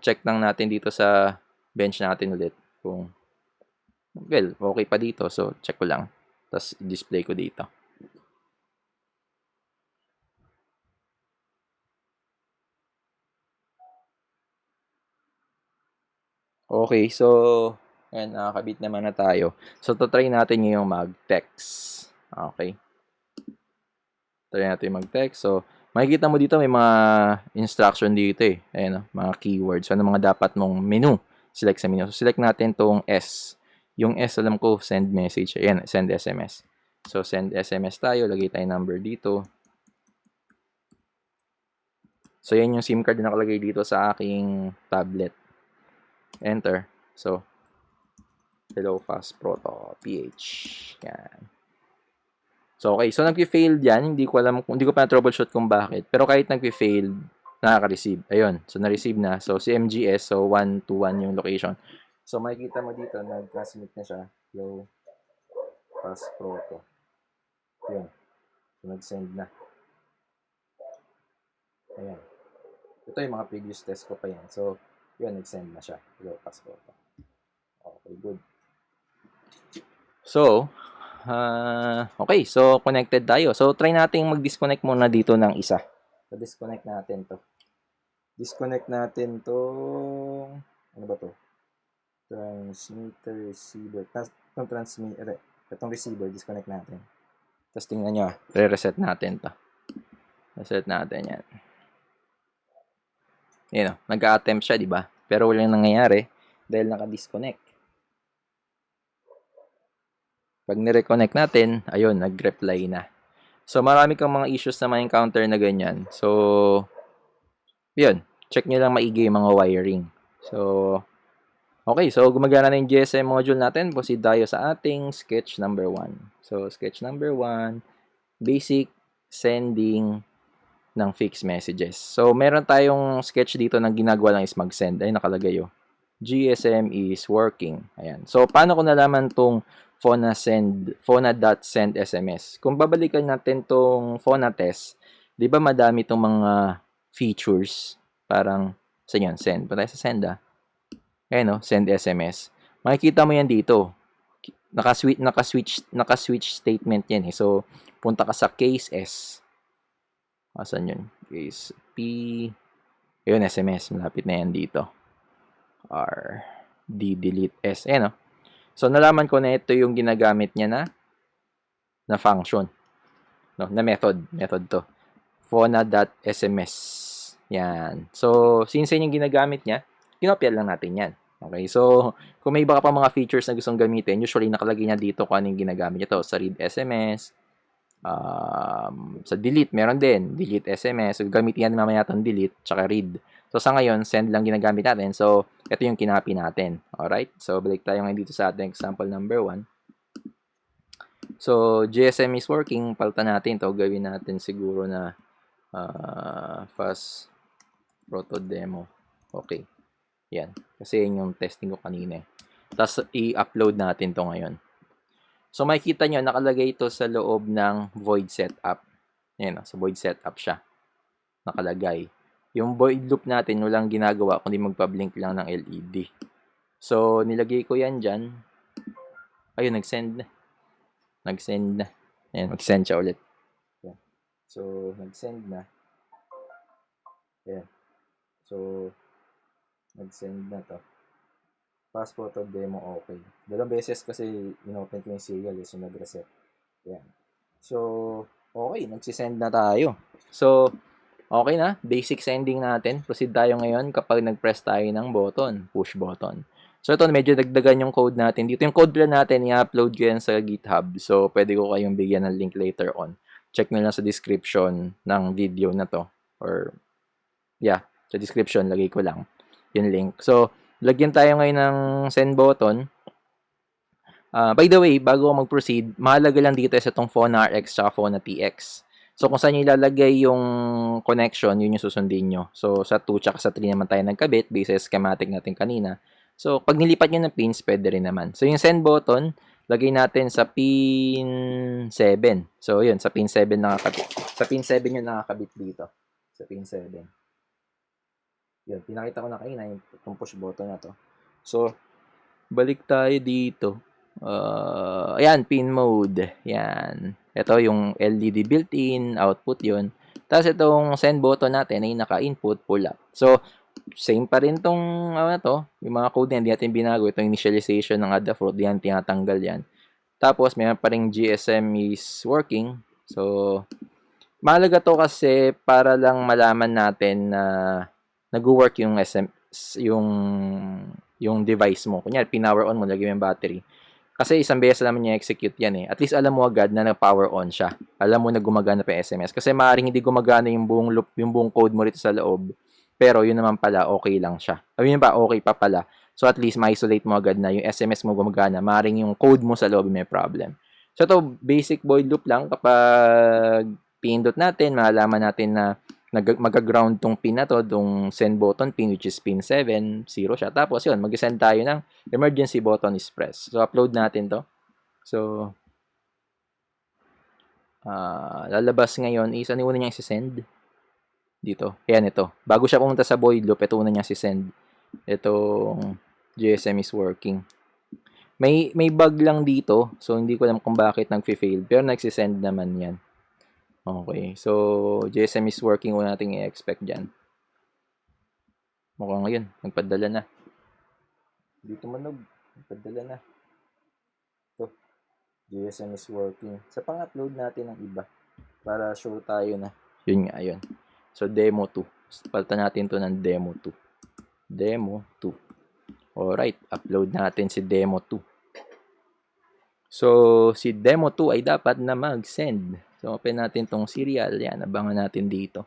check lang natin dito sa bench natin ulit kung, well, okay pa dito. So, check ko lang. Tapos, display ko dito. Okay, so, ayan, nakakabit naman na tayo. So, try natin yung mag-text. Okay. Try natin mag-text. So, makikita mo dito may mga instruction dito eh. Ayan, mga keywords. So, ano mga dapat mong menu. Select sa menu. So, select natin tong S. Yung S, alam ko, send message. Ayan, send SMS. So, send SMS tayo. Lagay tayo number dito. So, yan yung SIM card na nakalagay dito sa aking tablet. Enter. So, hello fast proto PH. Yan. So, okay. So, nag-fail yan. Hindi ko pa na-troubleshoot kung bakit. Pero kahit nag-fail, nakaka-receive. Ayun. So, na-receive na. So, si MGS. So, 1 to 1 yung location. So, makikita mo dito, nag-transmit na siya. Hello fast proto. Yun. So, nag-send na. Ayan. Ito yung mga previous test ko pa yan. So, yun, nag-send na siya. Hello fast proto. Okay, good. So, okay. So, connected tayo. So, try nating mag-disconnect muna dito ng isa. So, disconnect natin to. Disconnect natin to. Ano ba to? Transmitter, receiver. Itong transmitter. Itong receiver, disconnect natin. Tapos tingnan nyo, re-reset natin to. Reset natin yan. Yan o, nag-a-attempt siya, di ba? Pero walang nangyayari dahil naka-disconnect. Pag ni-reconnect natin, ayun, nag-reply na. So, marami kang mga issues na ma-encounter na ganyan. So, yun. Check nyo lang maigi yung mga wiring. So, okay. So, gumagana na yung GSM module natin. Proceed tayo sa ating sketch number 1. So, sketch number 1, basic sending ng fixed messages. So, meron tayong sketch dito na ginagawa lang is mag-send. Ay, nakalagay oh. GSM is working. Ayan. So, paano ko nalaman tong Fauna.send SMS? Kung babalikan natin tong Fauna test, di ba madami tong mga features? Parang, saan yun? Send. Punta sa send Ayan o, send SMS. Makikita mo yan dito. Naka-switch statement yan eh. So, punta ka sa case S. Asan yun? Case P. Ayun, SMS. Malapit na yan dito. R. D. Delete S. Ayan o. So, nalaman ko na ito yung ginagamit niya na function. No, na method. Method to. Fauna.sms. Yan. So, since yun yung ginagamit niya, kinopya lang natin yan. Okay, so, kung may iba ka pa mga features na gustong gamitin, usually nakalagay niya dito kung ano yung ginagamit niya to. Sa read SMS, sa delete, meron din. Delete SMS. So, gamitin yan mamaya itong delete, tsaka read. So, sa ngayon, send lang ginagamit natin. So, ito yung kinapi natin. Alright? So, balik tayo ngayon dito sa ating example number 1. So, GSM is working. Palitan natin to. Gawin natin siguro na fast proto demo. Okay. Yan. Kasi yun yung testing ko kanina. Tapos, i-upload natin to ngayon. So, makikita nyo, nakalagay ito sa loob ng void setup. Ayan, sa void setup siya. Nakalagay. Yung void loop natin, walang ginagawa, kundi magpa-blink lang ng LED. So, nilagay ko yan dyan. Ayun, nag-send na. Nag-send na. Ayan, mag-send siya ulit. Ayan. So, nag-send na. Ayan. So, nag-send na to. Pass photo demo, okay. Dalawang beses kasi inopen ko yung serial, so nag-reset. Ayan. So, okay, nagsisend na tayo. So, okay na, basic sending natin. Proceed tayo ngayon kapag nag-press tayo ng button, push button. So, ito, medyo dagdagan yung code natin. Dito yung code plan natin, i-upload ko yan sa GitHub. So, pwede ko kayong bigyan ng link later on. Check nyo lang sa description ng video na to. Or, yeah, sa description, lagay ko lang yung link. So, lagyan tayo ngayon ng send button. By the way, bago ako mag-proceed, mahalaga lang dito sa itong phone RX at phone TX. So, kung saan nyo ilalagay yung connection, yun yung susundin nyo. So, sa 2 at sa 3 naman tayo nagkabit, based sa schematic natin kanina. So, pag nilipat nyo ng pins, pwede rin naman. So, yung send button, lagay natin sa pin 7. So, yun, sa pin 7 nakakabit. Sa pin 7 yun nakakabit dito. Sa pin 7. Yun, pinakita ko na kanina yung push button na to. So, balik tayo dito. Ayan, pin mode. Yan. Ito yung LED built-in, output yun. Tapos itong send button natin ay naka-input, pull up. So, same pa rin tong yung mga code na hindi natin binago. Itong initialization ng add the fruit, yan, tinatanggal yan. Tapos, mayroon pa rin GSM is working. So, mahalaga to kasi para lang malaman natin na nag-work yung yung device mo. Kunyari, pinower on mo, lagyan mo yung battery. Kasi isang beses naman niya execute yan eh. At least alam mo agad na nag-power on siya. Alam mo na gumagana pa yung SMS. Kasi maaaring hindi gumagana yung buong loop, yung buong code mo rito sa loob. Pero yun naman pala, okay lang siya. Ayun ba, okay pa pala. So at least ma-isolate mo agad na yung SMS mo gumagana. Maaaring yung code mo sa loob may problem. So ito, basic void loop lang. Kapag pindot natin, malalaman natin na mag-ground tong pin na to, tong send button pin, which is pin 7, 0 siya. Tapos yun, mag-send tayo ng emergency button is press. So, upload natin to. So, lalabas ngayon is, ano una niya isi-send? Dito. Ayan, ito. Bago siya pumunta sa void loop, ito una niya si-send. Itong GSM is working. May bug lang dito. So, hindi ko alam kung bakit nag-fail. Pero nagsisend naman yan. Okay. So, GSM is working. Una natin i-expect dyan. Mukhang ngayon. Nagpadala na. Dito manog. Nagpadala na. Ito. GSM is working. Sa pang-upload natin ng iba. Para sure tayo na. Yun nga, yun. So, demo 2. Palitan natin to ng demo 2. Demo 2. Alright. Upload natin si demo 2. So, si demo 2 ay dapat na mag-send. So, open natin tong serial. Yan, abangan natin dito.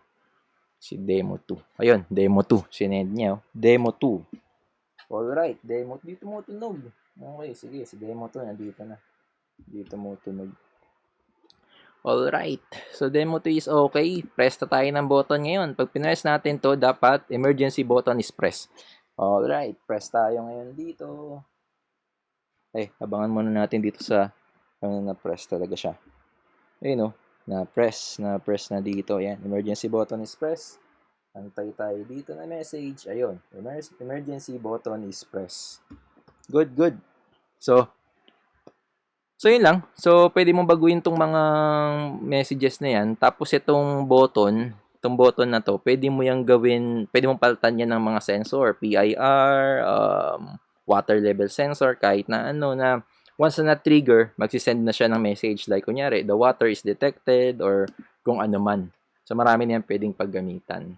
Si demo 2. Ayun, demo 2. Sinend niya. Oh. Demo 2. Alright, demo. Dito mo tunog. Okay, sige. Si demo 2, nandito na. Dito mo tunog. Alright. So, demo 2 is okay. Press na tayo ng button ngayon. Pag pinress natin to, dapat emergency button is press. Alright. Press tayo ngayon dito. Abangan muna natin dito sa na-press talaga siya. Ayun, no? Na-press na dito. Ayan. Emergency button is press. Antay tayo dito na message. Ayun. Emergency button is press. Good, good. So, yun lang. So, pwede mong baguhin tong mga messages na yan. Tapos, itong button na to, pwede mo yung gawin, pwede mong palitan yan ng mga sensor. PIR, water level sensor, kahit na ano na once na trigger, magsisend na siya ng message like kunyari, the water is detected or kung ano man. So, marami na yan pwedeng paggamitan.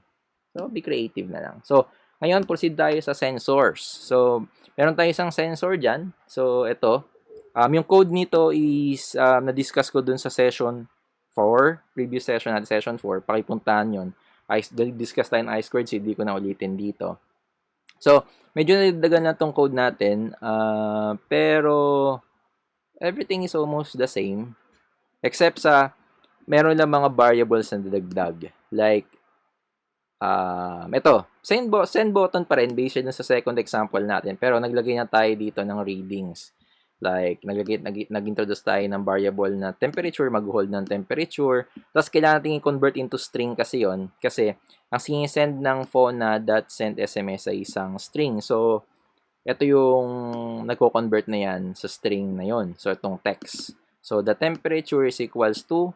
So, be creative na lang. So, ngayon, proceed tayo sa sensors. So, meron tayo isang sensor dyan. So, ito. Yung code nito is na-discuss ko dun sa session 4, previous session natin, session 4. Pakipuntahan yun. Discuss tayo ng I2C, hindi ko na ulitin dito. So, medyo nadagdagan na tong code natin, pero everything is almost the same. Except sa, meron lang mga variables na dadagdag. Like, ito, send button pa rin based sa second example natin. Pero naglagay na tayo dito ng readings. Like, nag-introduce tayo ng variable na temperature, mag-hold ng temperature. Tapos, kailangan natin i-convert into string kasi yon. Kasi, ang sinisend ng phone na .send SMS ay isang string. So, ito yung nagko-convert na yan sa string na yon. So, itong text. So, the temperature is equals to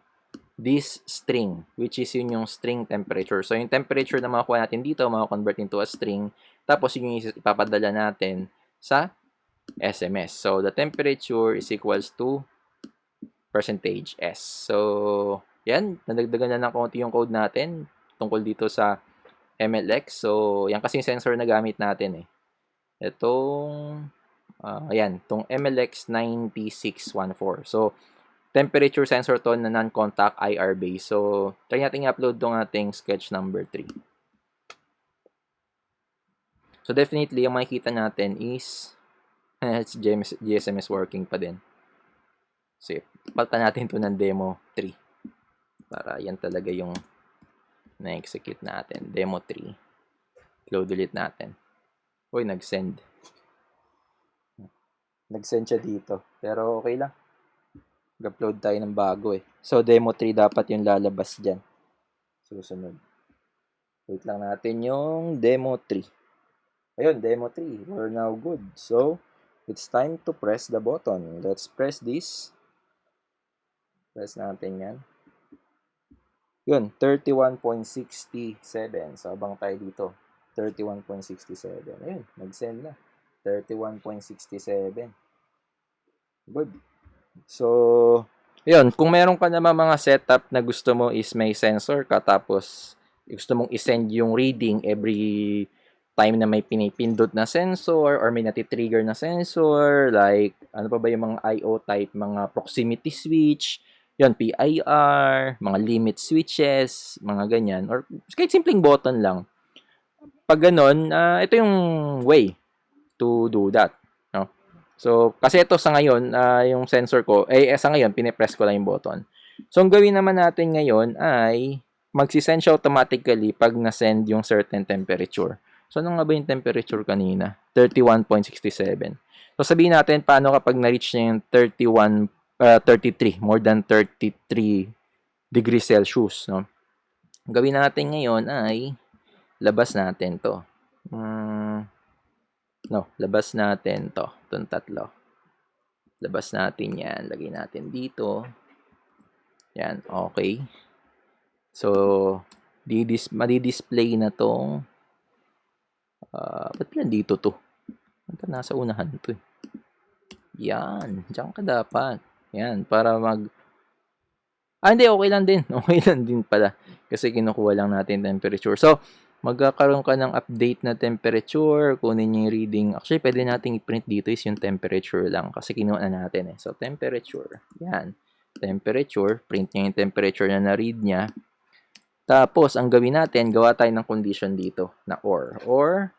this string, which is yun yung string temperature. So, yung temperature na makukuha natin dito, makakonvert into a string. Tapos, yun yung ipapadala natin sa SMS. So, the temperature is equals to %S. So, yan. Nadagdagan na ng konti yung code natin tungkol dito sa MLX. So, yan kasi yung sensor na gamit natin eh. Itong, ayan, itong MLX 9614. So, temperature sensor to na non-contact IR base. So, try natin i-upload tong ating sketch number 3. So, definitely, yung makikita natin is it's GSMS working pa din. So, palitan natin to ng demo 3. Para yan talaga yung na-execute natin. Demo 3. Load ulit natin. Uy, nag-send. Nag-send siya dito. Pero okay lang. Mag-upload tayo ng bago eh. So, demo 3 dapat yung lalabas dyan. Susunod. Wait lang natin yung demo 3. Ayun, demo 3. We're now good. So, it's time to press the button. Let's press this. Press natin yan. Yun, 31.67. So, abang tayo dito. 31.67. Ayun, nag-send na. 31.67. Good. So, yun, kung meron ka naman mga setup na gusto mo is may sensor ka, tapos gusto mong isend yung reading every time na may pinipindot na sensor or may natitrigger na sensor, like, ano pa ba yung mga I/O type, mga proximity switch, yun, PIR, mga limit switches, mga ganyan, or kahit simpleng button lang. Pag ganun, ito yung way to do that. No? So, kasi ito sa ngayon, yung sensor ko, sa ngayon, pinipress ko lang yung button. So, ang gawin naman natin ngayon ay magsisend siya automatically pag na-send yung certain temperature. So, ano nga ba yung temperature kanina? 31.67. So, sabihin natin paano kapag na-reach niya yung 33, more than 33 degrees Celsius. No? Ang gawin natin ngayon ay labas natin to. Labas natin to. Itong tatlo. Labas natin yan. Lagay natin dito. Yan, okay. So, madi-display na tong ba't yan dito to? Nasa unahan to eh. Yan, diyan ka dapat. Yan, para hindi, okay lang din. Okay lang din pala. Kasi kinukuha lang natin temperature. So, magkakaroon ka ng update na temperature, kunin yung reading. Actually, pwede nating i-print dito is yung temperature lang kasi kinuha na natin eh. So, temperature. Yan. Temperature. Print niya yung temperature na na-read niya. Tapos, ang gawin natin, gawa tayo ng condition dito na or. Or,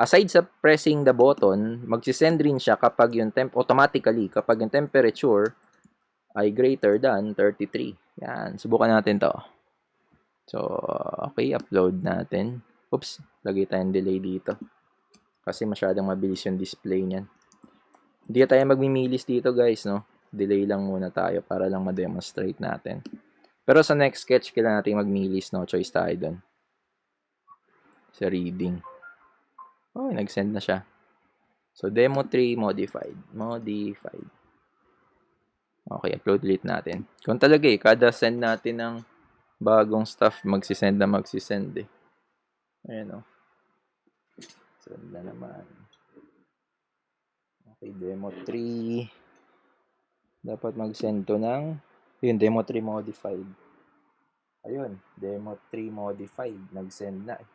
aside sa pressing the button, magsisend rin siya kapag yung automatically, kapag yung temperature ay greater than 33. Yan. Subukan natin to. So, okay, upload natin. Oops, lagay tayong delay dito. Kasi masyadong mabilis yung display niyan. Hindi tayo magmimilis dito guys, no? Delay lang muna tayo para lang ma-demonstrate natin. Pero sa next sketch, kailangan natin magmilis, no? Choice tayo dun. Sa reading. Oh, nag-send na siya. So, demo 3 modified. Modified. Okay, upload ulit natin. Kung talaga kada send natin ng bagong stuff, magsisend eh. Ayan o. Send na naman. Okay, demo 3. Dapat mag-send to ng, yun, demo 3 modified. Ayun, demo 3 modified. Nag-send na eh.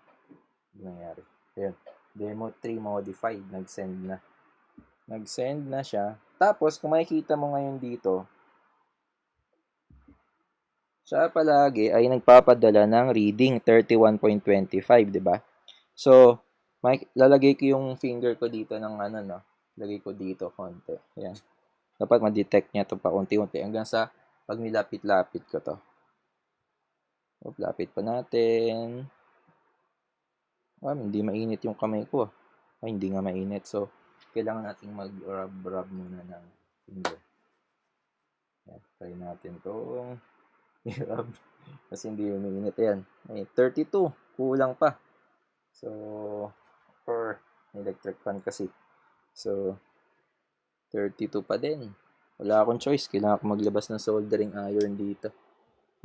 Ano nangyari? Ayun, demo 3 modified. Nag-send na. Nag-send na siya. Tapos, kung makikita mo ngayon dito, siya palagi ay nagpapadala ng reading 31.25, di ba? So, lalagay ko yung finger ko dito ng no? Lagay ko dito konti. Ayan. Dapat ma-detect niya to pa unti-unti hanggang sa pag nilapit-lapit ko to. Lapit pa natin. Hindi mainit yung kamay ko. Hindi nga mainit. So, kailangan nating mag-rub muna ng finger. Yan, try natin itong i-rub. Kasi hindi umiinit yan. Ay, 32. Kulang pa. So, or electric fan kasi. So, 32 pa din. Wala akong choice. Kailangan ko maglabas ng soldering iron dito.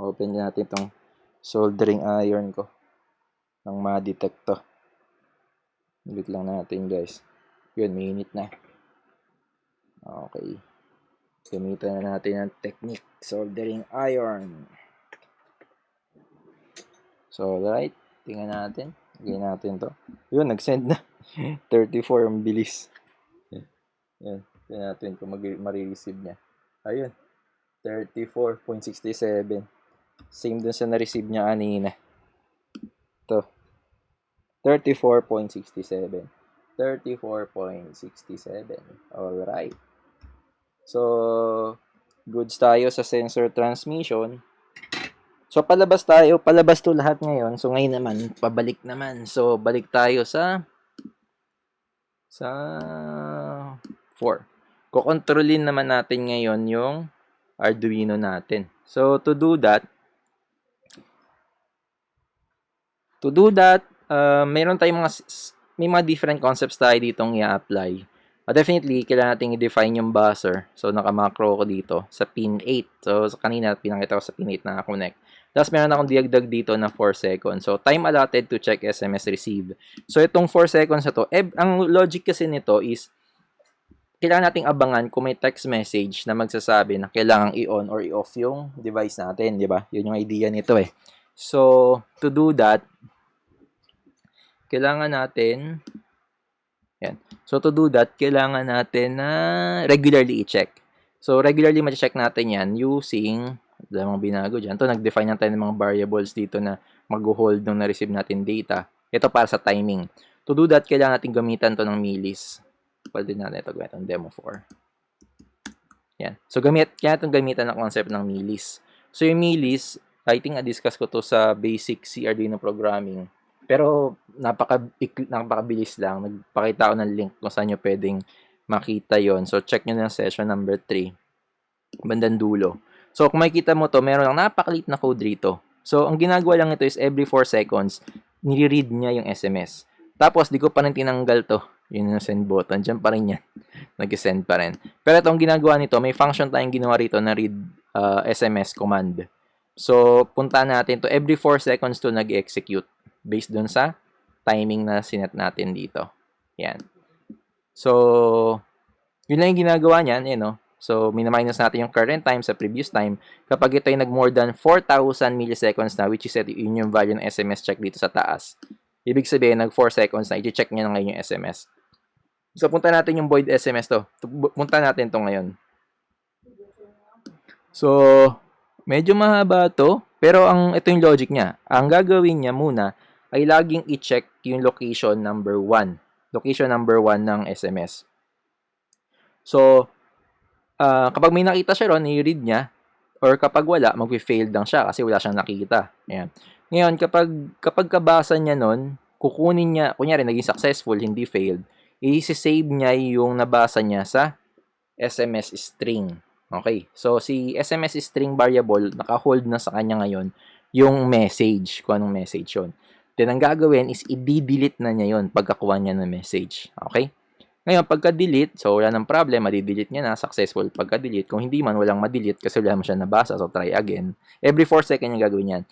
Open natin itong soldering iron ko. Ng ma-detect to. Ulit lang natin guys. Yun, minute na. Okay. Gamitan na natin ang technique. Soldering iron. So, right. Tingnan natin. Lagyan natin to. Yun, nag-send na. 34, ang bilis. Yan. Tingnan natin kung ma-receive niya. Ayun. 34.67. Same dun sa na-receive niya kanina. Ito. 34.67. 34.67. Alright. So, goods tayo sa sensor transmission. So, palabas tayo. Palabas to lahat ngayon. So, ngayon naman, pabalik naman. So, balik tayo sa 4. Kukontrolin naman natin ngayon yung Arduino natin. So, to do that, mayroon tayong may mga different concepts tayo ditong i-apply. Definitely, kailangan natin i-define yung buzzer. So, naka-macro ko dito sa pin 8. So, kanina, pinakita ko sa pin 8 na connect. Tapos, meron akong diagdag dito na 4 seconds. So, time allotted to check SMS receive. So, itong 4 seconds na to, ang logic kasi nito is, kailangan nating abangan kung may text message na magsasabi na kailangang i-on or i-off yung device natin, di ba? Yun yung idea nito eh. So, to do that, kailangan natin, yan. So, to do that, kailangan natin na regularly i-check. So, regularly ma-check natin yan using, mga binago dyan. Ito, nag-define natin ng mga variables dito na mag-hold nung na-receive natin data. Ito para sa timing. To do that, kailangan natin gamitan to ng millis. Pwede natin ito gamitan, demo 4. Yan. So, kaya natin gamitan ng concept ng millis. So, yung millis, I think na-discuss ko to sa basic C Arduino programming. Pero, napakabilis lang. Nagpakita ko ng link kung saan nyo pwedeng makita yon. So, check nyo na session number 3. Bandang dulo. So, kung makikita mo to, meron lang napakalit na code rito. So, ang ginagawa lang ito is every 4 seconds, nire-read niya yung SMS. Tapos, di ko pa rin tinanggal to. Yun yung send button. Diyan pa rin yan. Nag-send pa rin. Pero itong ginagawa nito, may function tayong ginawa rito na read SMS command. So, punta natin to. Every 4 seconds to nag-execute based dun sa timing na sinet natin dito. Yan. So, yun lang yung ginagawa niyan. No? So, minus natin yung current time sa previous time. Kapag ito ay nag-more than 4,000 milliseconds na, which is yun yung value ng SMS check dito sa taas. Ibig sabihin, nag 4 seconds na, i-check niya na ngayon yung SMS. So, punta natin yung void SMS to. Punta natin to ngayon. So, medyo mahaba to. Pero ito yung logic niya. Ang gagawin niya muna ay laging i-check yung location number 1. Location number 1 ng SMS. So, kapag may nakita siya ron, i-read niya. Or kapag wala, mag-fail lang siya kasi wala siyang nakita. Ayan. Ngayon, kapag kabasa niya nun, kukunin niya, kunyari naging successful, hindi failed, i-save niya yung nabasa niya sa SMS string. Okay. So, si SMS string variable, naka-hold na sa kanya ngayon yung message, kung anong message yun. Then, ang gagawin is i-delete na niya yun pagkakuha niya ng message. Okay. Ngayon, pagka-delete, so wala nang problem, ma-delete niya na, successful pagka-delete. Kung hindi man, walang ma-delete kasi wala mo siya nabasa, so try again. Every 4 seconds yung gagawin yan.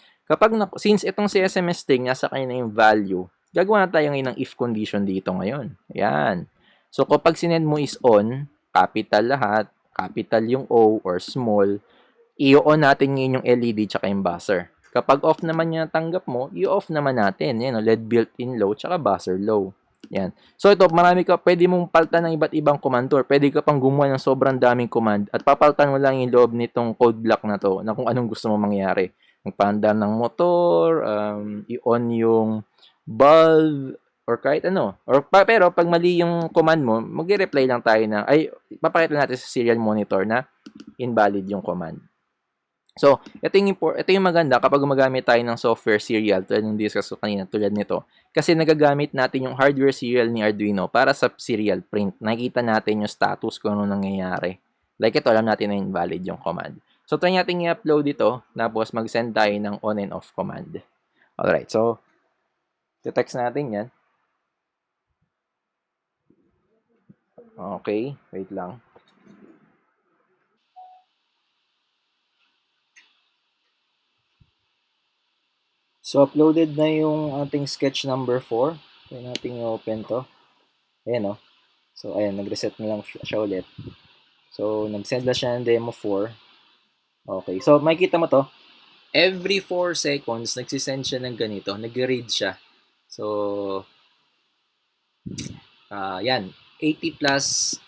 Since itong si SMS string, nasa kanya na yung value, gagawa na tayo ngayon ng if condition dito ngayon. Ayan. So, kapag sinend mo is on, capital lahat, capital yung O or small, i-on natin ngayon yung LED tsaka yung buzzer. Kapag off naman yung tanggap mo, i-off naman natin. Yan, LED built-in low tsaka buzzer low. Yan. So, ito, pwede mong paltan ng iba't ibang command or pwede ka pang gumawa ng sobrang daming command at papaltan mo lang yung loob nitong code block na to na kung anong gusto mo mangyari. Magpaandar ng motor, i-on yung bulb, or kahit ano. Pero pag mali yung command mo, mag-reply lang tayo na, papakita natin sa serial monitor na invalid yung command. So, ito yung maganda kapag gumagamit tayo ng software serial tulad ng discuss ko kanina tulad nito. Kasi nagagamit natin yung hardware serial ni Arduino para sa serial print. Nakikita natin yung status kung ano nangyayari. Like ito, alam natin na invalid yung command. So, try natin i-upload ito, tapos mag-send tayo ng on and off command. Alright, so, text natin yan. Okay, wait lang. So, uploaded na yung ating sketch number 4. Try natin i-open to. Ayan o. So, ayan, nag-reset na lang siya ulit. So, nag-send na siya ng demo 4. Okay. So, makikita mo to. Every 4 seconds, nagsisend siya ng ganito. Nag-read siya. So, yan. 80 plus,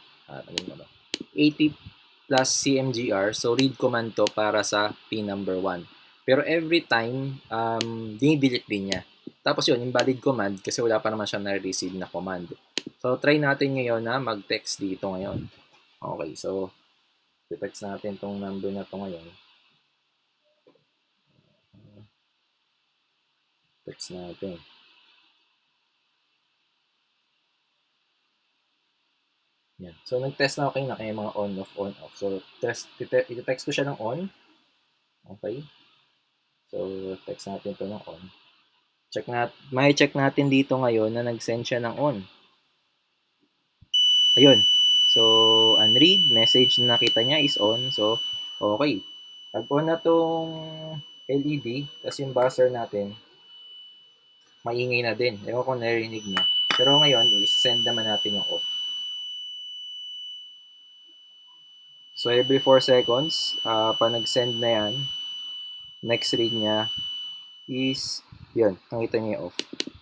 80 plus CMGR. So, read command to para sa pin number 1. Pero every time, dinidelete din niya. Tapos yun, invalid command kasi wala pa naman siya na-receive na command. So, try natin ngayon na mag-text dito ngayon. Okay, so, text natin tong number na to ngayon. Text natin. Yan. So, nag-test na okay na kaya mga on-off, on-off. So, iti-text ko siya ng on. Okay. So, text natin to ng on. May check natin dito ngayon na nag-send siya ng on. Ayun. So, unread, message na nakita niya is on. So, okay. Pag on na tong LED, tapos yung buzzer natin, maingay na din. Ewan ko narinig niya. Pero ngayon, i-send naman natin yung off. So, every 4 seconds, pa nag-send na yan, next read niya is, yun, nakita niya yung off.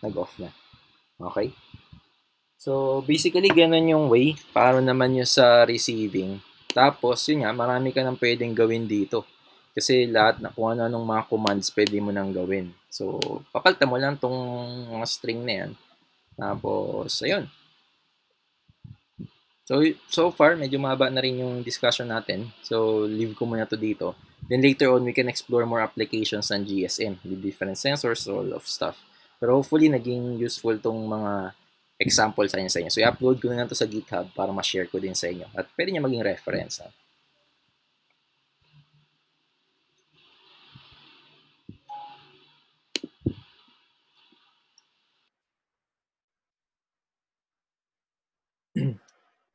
Nag-off na. Okay? So, basically, ganun yung way. Paano naman yung sa receiving. Tapos, yun nga, marami ka nang pwedeng gawin dito. Kasi lahat na kung ano-anong mga commands pwede mo nang gawin. So, papalitan mo lang tong mga string na yan. Tapos, ayun. So far, medyo mahaba na rin yung discussion natin. So, leave ko muna to dito. Then later on, we can explore more applications ng GSM with different sensors, all of stuff. Pero hopefully, naging useful tong mga example sa inyo. So, i-upload ko na to sa GitHub para ma-share ko din sa inyo. At pwede niya maging reference. Ha?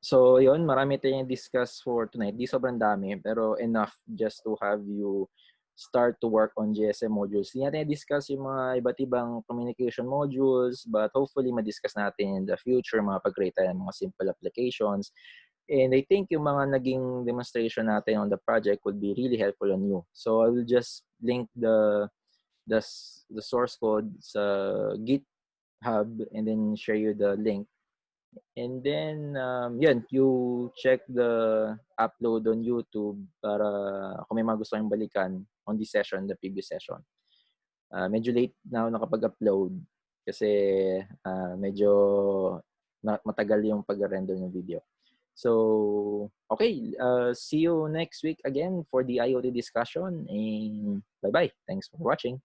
So, yun, marami tayong discuss for tonight. Di sobrang dami, pero enough just to have you start to work on GSM modules. Hindi natin discuss yung mga iba't ibang communication modules, but hopefully ma-discuss natin in the future, mga pag-create tayo ng mga simple applications. And I think yung mga naging demonstration natin on the project would be really helpful on you. So I will just link the, the source code sa GitHub and then share you the link. And then, yun, you check the upload on YouTube para kung may mga gusto kayong balikan on this session, the previous session. Medyo late na ako nakapag-upload kasi medyo matagal yung pag-render ng video. So, okay, see you next week again for the IoT discussion and bye-bye. Thanks for watching.